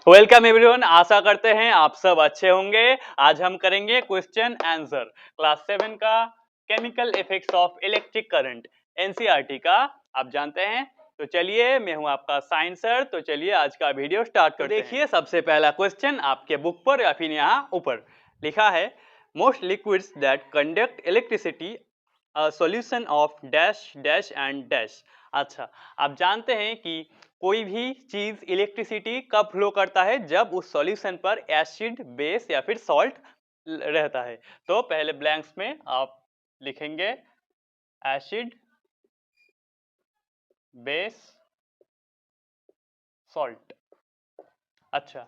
Welcome everyone, आशा करते हैं आप सब अच्छे होंगे। आज हम करेंगे क्वेश्चन आंसर क्लास 7 का chemical effects of electric current NCERT का। आप जानते हैं, तो चलिए मैं हूं आपका साइंस सर। तो चलिए आज का वीडियो स्टार्ट करते हैं। देखिए सबसे पहला क्वेश्चन आपके बुक पर या फिर यहाँ ऊपर लिखा है, most liquids that conduct electricity solution of dash dash and dash. अच्छा, आप जानते हैं कि कोई भी चीज इलेक्ट्रिसिटी कब फ्लो करता है, जब उस सॉल्यूशन पर एसिड बेस या फिर सॉल्ट रहता है। तो पहले ब्लैंक्स में आप लिखेंगे एसिड बेस सॉल्ट। अच्छा,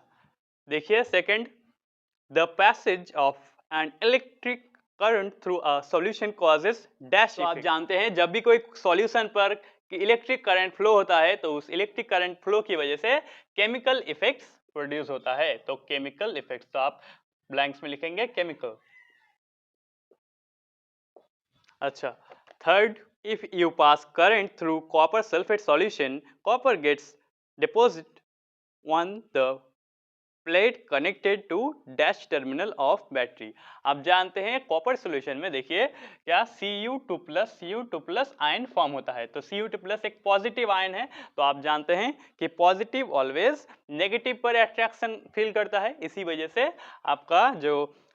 देखिए second, the passage of an electric current through a solution causes dash. तो आप जानते हैं जब भी कोई सॉल्यूशन पर इलेक्ट्रिक करंट फ्लो होता है तो उस इलेक्ट्रिक करंट फ्लो की वजह से केमिकल इफेक्ट्स प्रोड्यूस होता है। तो केमिकल इफेक्ट्स, तो आप ब्लैंक्स में लिखेंगे केमिकल। अच्छा, third, if you pass current through copper sulphate solution, copper gets deposit on the plate connected to dash terminal of battery. आप जानते हैं कॉपर सॉल्यूशन में देखिए क्या Cu2+ आयन फॉर्म होता है। तो Cu2+ एक पॉजिटिव आयन है। तो आप जानते हैं कि पॉजिटिव ऑलवेज नेगेटिव पर अट्रैक्शन फील करता है, इसी वजह से आपका जो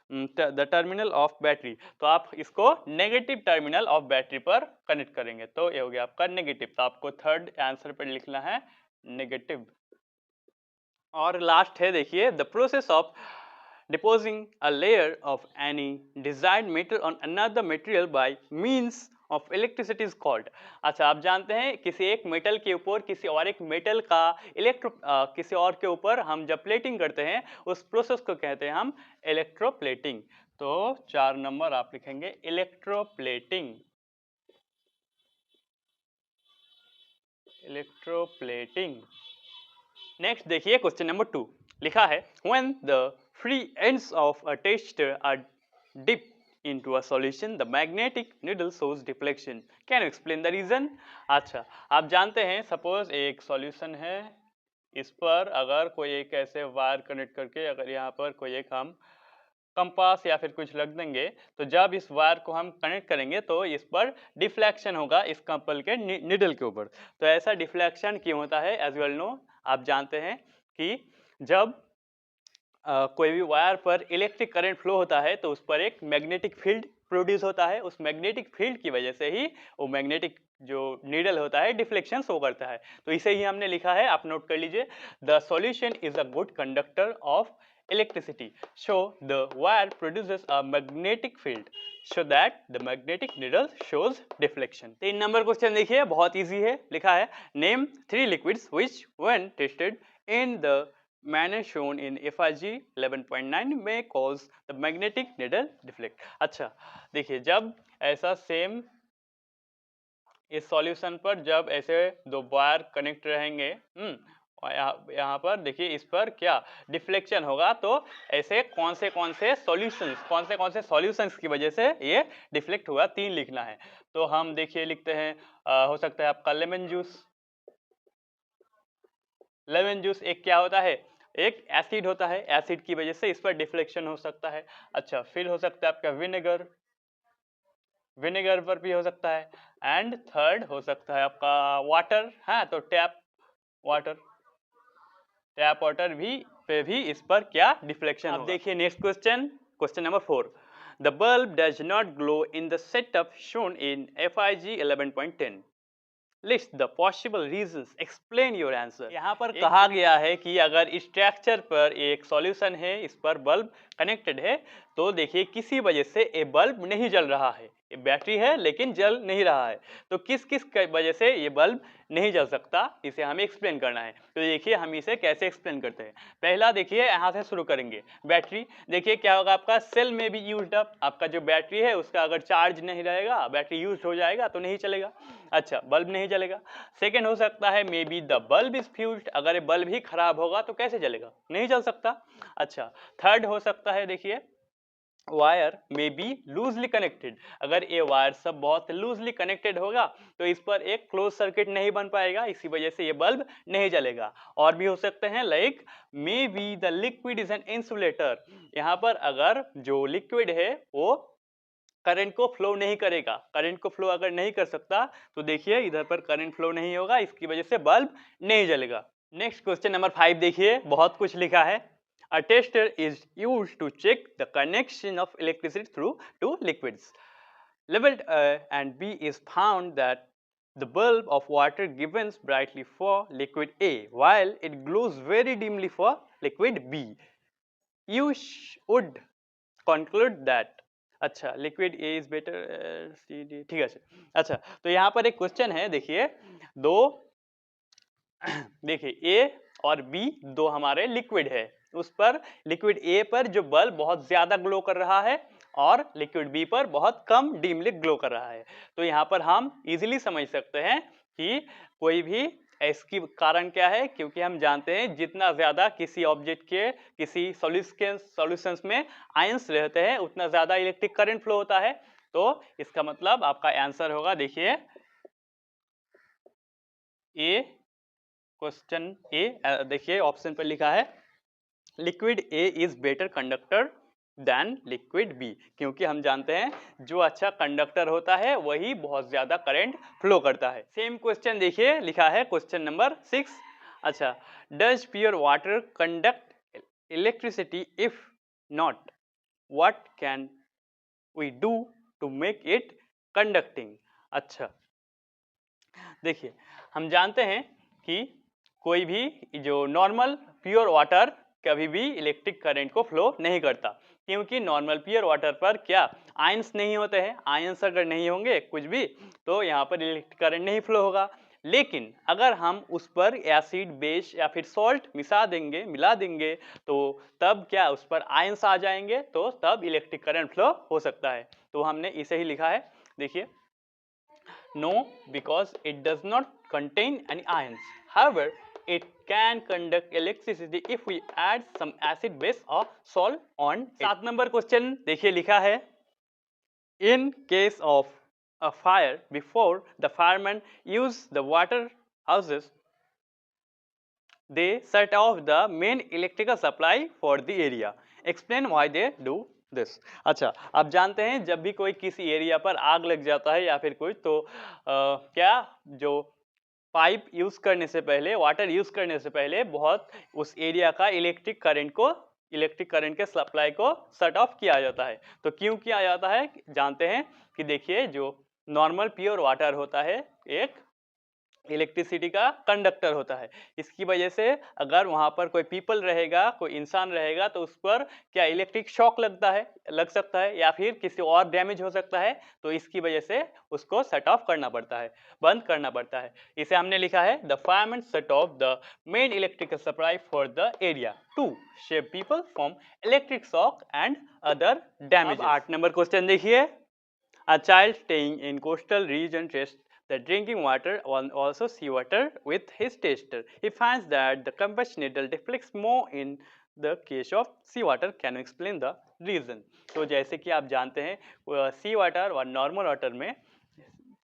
द टर्मिनल ऑफ बैटरी, तो आप इसको नेगेटिव टर्मिनल ऑफ बैटरी पर कनेक्ट करेंगे। तो ये हो गया आपका नेगेटिव। तो आपको थर्ड आंसर पर लिखना है नेगेटिव। और लास्ट है देखिए, the process of depositing a layer of any desired metal on another material by means of electricity is called. अच्छा, आप जानते हैं किसी एक मेटल के ऊपर किसी और एक मेटल का किसी और के ऊपर हम जब प्लेटिंग करते हैं उस प्रोसेस को कहते हैं हम इलेक्ट्रोप्लेटिंग। तो 4 नंबर आप लिखेंगे इलेक्ट्रोप्लेटिंग। इलेक्ट्रोप्लेटिंग। नेक्स्ट देखिए क्वेश्चन नंबर 2 लिखा है, when the free ends of a tester are dipped into a solution the magnetic needle shows deflection, can you explain the reason? अच्छा, आप जानते हैं सपोज एक सॉल्यूशन है, इस पर अगर कोई एक ऐसे वायर कनेक्ट करके अगर यहाँ पर कोई एक हम कंपास या फिर कुछ रख देंगे, तो जब इस वायर को हम कनेक्ट करेंगे तो इस पर डिफ्लेक्शन होगा इस कंपल के निडल के ऊपर। तो ऐसा डिफ्लेक्शन क्यों होता है? एज वेल नो, आप जानते हैं कि जब कोई भी वायर पर इलेक्ट्रिक करंट फ्लो होता है तो उस पर एक मैग्नेटिक फील्ड प्रोड्यूस होता है। उस मैग्नेटिक फील्ड की वजह से ही वो मैग्नेटिक जो नीडल होता है डिफ्लेक्शन शो करता है। तो इसे ही हमने लिखा है, आप नोट कर लीजिए, the solution is a good conductor of electricity, so the wire produces a magnetic field so that the magnetic needle shows deflection। 3 number question देखिए, बहुत इजी है। लिखा है, name 3 liquids which when tested in the manner shown in FIG 11.9 may cause the magnetic needle deflect। अच्छा, देखिए जब ऐसा same इस सॉल्यूशन पर जब ऐसे दो वायर कनेक्ट रहेंगे, और यहाँ पर देखिए इस पर क्या डिफ्लेक्शन होगा, तो ऐसे कौन से सॉल्यूशंस की वजह से ये डिफ्लेक्ट हुआ, 3 लिखना है। तो हम देखिए लिखते हैं, हो सकता है आपका लेमन जूस। लेमन जूस एक क्या होता है, एक एसिड होता है, एसिड की वजह से इस पर डिफ्लेक्शन हो सकता है। अच्छा, फिर हो सकता है आपका विनेगर, विनेगर पर भी हो सकता है। एंड थर्ड हो सकता है आपका वाटर, हाँ, तो वाटर टैप वाटर भी पे भी इस पर क्या डिफ्लेक्शन होगा। अब देखिए next question, question number 4, the bulb does not glow in the setup shown in FIG 11.10, list the possible reasons, explain your answer. यहाँ पर कहा गया है कि अगर स्ट्रक्चर पर एक सॉल्यूशन है, इस पर बल्ब कनेक्टेड है, तो देखिए किसी वजह से ये बल्ब नहीं जल रहा है, ये बैटरी है लेकिन जल नहीं रहा है। तो किस किस वजह से ये बल्ब नहीं जल सकता, इसे हमें एक्सप्लेन करना है। तो देखिए हम इसे कैसे एक्सप्लेन करते हैं। पहला देखिए यहाँ से शुरू करेंगे, बैटरी। देखिए क्या होगा, आपका सेल में भी यूज्ड अप, आपका जो बैटरी है उसका अगर चार्ज नहीं रहेगा, बैटरी यूज हो जाएगा तो नहीं चलेगा। अच्छा, बल्ब नहीं जलेगा। सेकेंड हो सकता है may be the bulb is fused, अगर ये बल्ब ही खराब होगा तो कैसे जलेगा, नहीं जल सकता। अच्छा, थर्ड हो सकता है देखिए वायर में बी लूजली कनेक्टेड, अगर ये वायर सब बहुत लूजली कनेक्टेड होगा तो इस पर एक क्लोज सर्किट नहीं बन पाएगा, इसी वजह से ये बल्ब नहीं जलेगा। और भी हो सकते हैं like may be the liquid is an insulator, यहाँ पर अगर जो लिक्विड है वो करंट को फ्लो नहीं करेगा, करंट को फ्लो अगर नहीं कर सकता तो देखिए इधर पर करंट फ्लो नहीं होगा, इसकी वजह से बल्ब नहीं जलेगा। नेक्स्ट क्वेश्चन नंबर 5 देखिए, बहुत कुछ लिखा है। A tester is used to check the connection of electricity through two liquids. Level and B is found that the bulb of water gives brightly for liquid A while it glows very dimly for liquid B. You would conclude that अच्छा liquid A is better C D, ठीक है। अच्छा तो यहाँ पर एक question है, देखिए दो देखिए ए और बी दो हमारे लिक्विड है, उस पर लिक्विड ए पर जो बल्ब बहुत ज्यादा ग्लो कर रहा है और लिक्विड बी पर बहुत कम डिमली ग्लो कर रहा है। तो यहाँ पर हम इजीली समझ सकते हैं कि कोई भी इसकी कारण क्या है, क्योंकि हम जानते हैं जितना ज्यादा किसी ऑब्जेक्ट के किसी सॉल्यूशंस में आयंस रहते हैं उतना ज्यादा इलेक्ट्रिक करंट फ्लो होता है। तो इसका मतलब आपका आंसर होगा, देखिए ए, क्वेश्चन ए, देखिए ऑप्शन पर लिखा है liquid A is better conductor than liquid B, क्योंकि हम जानते हैं जो अच्छा कंडक्टर होता है वही बहुत ज्यादा करंट फ्लो करता है। सेम क्वेश्चन देखिए लिखा है क्वेश्चन नंबर 6। अच्छा, does pure water conduct electricity, if not what can we do to make it conducting. अच्छा देखिए हम जानते हैं कि कोई भी जो नॉर्मल प्योर वाटर कभी भी इलेक्ट्रिक करंट को फ्लो नहीं करता, क्योंकि नॉर्मल प्योर वाटर पर क्या आयंस नहीं होते हैं, आयंस अगर नहीं होंगे कुछ भी तो यहाँ पर इलेक्ट्रिक करंट नहीं फ्लो होगा। लेकिन अगर हम उस पर एसिड बेस या फिर सॉल्ट मिला देंगे तो तब क्या उस पर आयंस आ जाएंगे, तो तब इलेक्ट्रिक करंट फ्लो हो सकता है। तो हमने इसे ही लिखा है, देखिए no, because it does not contain any ions. However, it can conduct electricity if we add some acid base or salt on it. 7 number question देखिए लिखा है, in case of a fire, before the firemen use the water hoses, they shut off the main electrical supply for the area. Explain why they do this. अच्छा, आप जानते हैं जब भी कोई किसी एरिया पर आग लग जाता है या फिर कोई तो क्या जो पाइप यूज करने से पहले, वाटर यूज करने से पहले बहुत उस एरिया का इलेक्ट्रिक करंट के सप्लाई को शट ऑफ किया जाता है। तो क्यों किया जाता है जानते हैं कि देखिए जो नॉर्मल प्योर वाटर होता है एक इलेक्ट्रिसिटी का कंडक्टर होता है, इसकी वजह से अगर वहां पर कोई पीपल रहेगा, कोई इंसान रहेगा तो उस पर क्या इलेक्ट्रिक शॉक लग सकता है या फिर किसी और डैमेज हो सकता है, तो इसकी वजह से उसको शट ऑफ करना पड़ता है, बंद करना पड़ता है। इसे हमने लिखा है the fireman shut off the main electrical supply for the area to save people from electric shock and other damage. 8 number question देखिए, a child staying in coastal region tests the drinking water and also seawater with his taster. He finds that the combustion needle deflects more in the case of seawater. Can you explain the reason? तो जैसे कि आप जानते हैं सी water और normal water में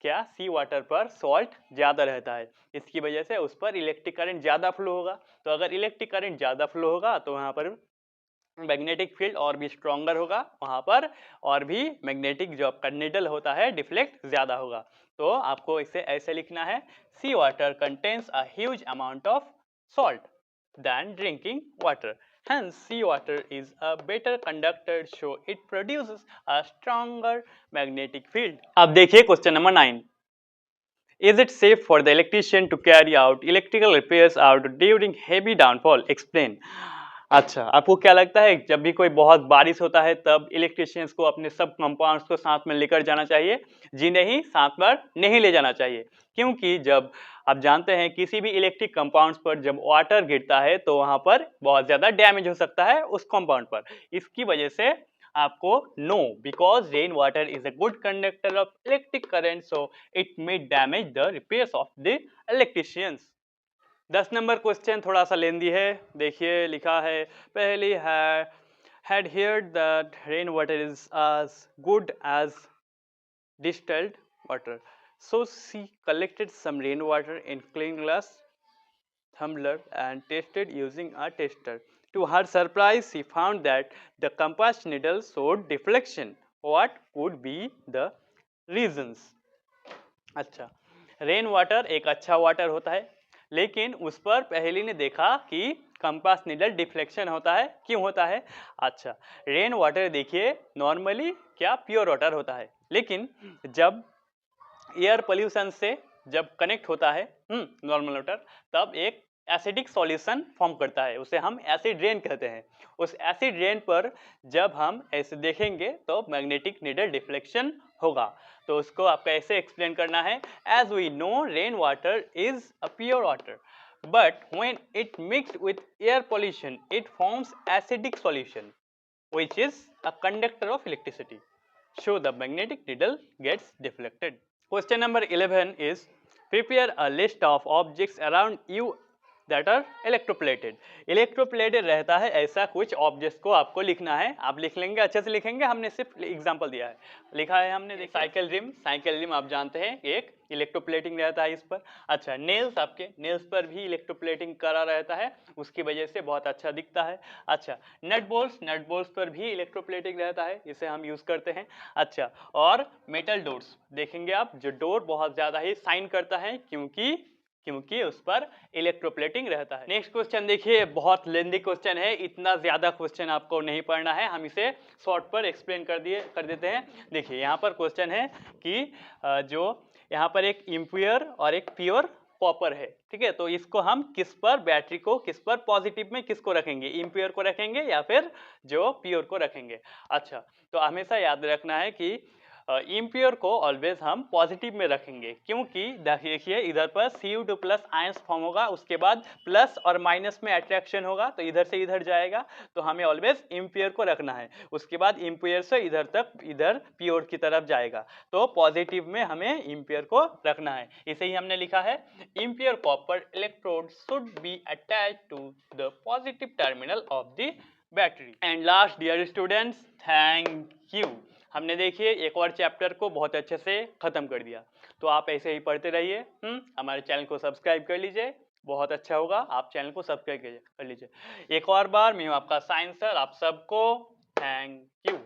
क्या सी water पर सॉल्ट ज़्यादा रहता है, इसकी वजह से उस पर इलेक्ट्रिक करंट ज़्यादा फ्लो होगा। तो अगर इलेक्ट्रिक करंट ज़्यादा फ्लो होगा तो वहाँ पर मैग्नेटिक फील्ड और भी स्ट्रॉन्गर होगा वहां पर, और भी मैग्नेटिक जो आपका निडल होता है डिफ्लेक्ट ज्यादा होगा। तो आपको इसे ऐसे लिखना है, sea water contains a huge amount of salt than drinking water, hence sea water is a better conductor so it produces a stronger magnetic field. अब देखिए question number 9, is it safe for the electrician to carry out electrical repairs out during heavy downfall? Explain. अच्छा, आपको क्या लगता है जब भी कोई बहुत बारिश होता है तब इलेक्ट्रिशियंस को अपने सब कंपाउंड्स को साथ में लेकर जाना चाहिए? जी नहीं, साथ पर नहीं ले जाना चाहिए, क्योंकि जब आप जानते हैं किसी भी इलेक्ट्रिक कंपाउंड्स पर जब वाटर गिरता है तो वहां पर बहुत ज्यादा डैमेज हो सकता है उस कंपाउंड पर। इसकी वजह से आपको no, because rain water is a good conductor of electric current so it may damage the repairs of the electricians. 10 number question थोड़ा सा लेंदी है, देखिए लिखा है, पहली है had heard that rainwater is as good as distilled water. So she collected some rainwater in clean glass tumbler and tested using a tester. To her surprise, she found that the compass needle showed deflection. What could be the reasons? अच्छा, rain water एक अच्छा water होता है, लेकिन उस पर पहेली ने देखा कि कंपास नीडल डिफ्लेक्शन होता है। क्यों होता है? अच्छा, रेन वाटर देखिए नॉर्मली क्या प्योर वाटर होता है, लेकिन जब एयर पोल्यूशन से जब कनेक्ट होता है नॉर्मल वाटर, तब एक एसिडिक सॉल्यूशन फॉर्म करता है, उसे हम एसिड रेन कहते हैं। उस एसिड रेन पर जब हम ऐसे देखेंगे तो मैग्नेटिक नीडल डिफ्लेक्शन होगा। तो उसको आपको ऐसे एक्सप्लेन करना है, as we know rain water is a pure water, but when it mixed with air pollution it forms acidic solution which is a conductor of electricity, so the magnetic needle gets deflected. Question number 11 is, prepare a list of objects around you that are electroplated. Electroplated रहता है ऐसा कुछ objects को आपको लिखना है। आप लिख लेंगे, अच्छे से लिखेंगे, हमने सिर्फ एग्जांपल दिया है। लिखा है हमने साइकिल रिम आप जानते हैं एक इलेक्ट्रोप्लेटिंग रहता है इस पर। अच्छा, नेल्स, आपके नेल्स पर भी इलेक्ट्रोप्लेटिंग करा रहता है, उसकी वजह से बहुत अच्छा दिखता है। अच्छा, नट बोल्ट्स पर भी इलेक्ट्रोप्लेटिंग रहता है, इसे हम यूज करते हैं। अच्छा, और मेटल डोर्स देखेंगे आप, जो डोर बहुत ज्यादा ही साइन करता है क्योंकि उस पर इलेक्ट्रोप्लेटिंग रहता है। नेक्स्ट क्वेश्चन देखिए, बहुत लेंदी क्वेश्चन है, इतना ज्यादा क्वेश्चन आपको नहीं पढ़ना है, हम इसे शॉर्ट पर एक्सप्लेन कर देते हैं। देखिए यहाँ पर क्वेश्चन है कि जो यहाँ पर एक इम्प्योर और एक प्योर कॉपर है, ठीक है, तो इसको हम किस पर, बैटरी को किस पर पॉजिटिव में किसको रखेंगे, इम्प्योर को रखेंगे या फिर जो प्योर को रखेंगे। अच्छा, तो हमेशा याद रखना है कि इम्प्योर को ऑलवेज हम पॉजिटिव में रखेंगे, क्योंकि देखिए इधर पर Cu2 प्लस आयंस फॉर्म होगा, उसके बाद प्लस और माइनस में अट्रैक्शन होगा, तो इधर से इधर जाएगा, तो हमें ऑलवेज इम्प्योर को रखना है। उसके बाद इम्प्योर से इधर तक, इधर प्योर की तरफ जाएगा, तो पॉजिटिव में हमें इम्प्योर को रखना है। इसे ही हमने लिखा है, impure copper electrode should be attach to the positive terminal of the battery. And last dear students, thank you. हमने देखिए एक और चैप्टर को बहुत अच्छे से खत्म कर दिया, तो आप ऐसे ही पढ़ते रहिए। हमारे चैनल को सब्सक्राइब कर लीजिए, बहुत अच्छा होगा, आप चैनल को सब्सक्राइब कर लीजिए। एक और बार मैं हूं आपका साइंस सर, आप सबको थैंक यू।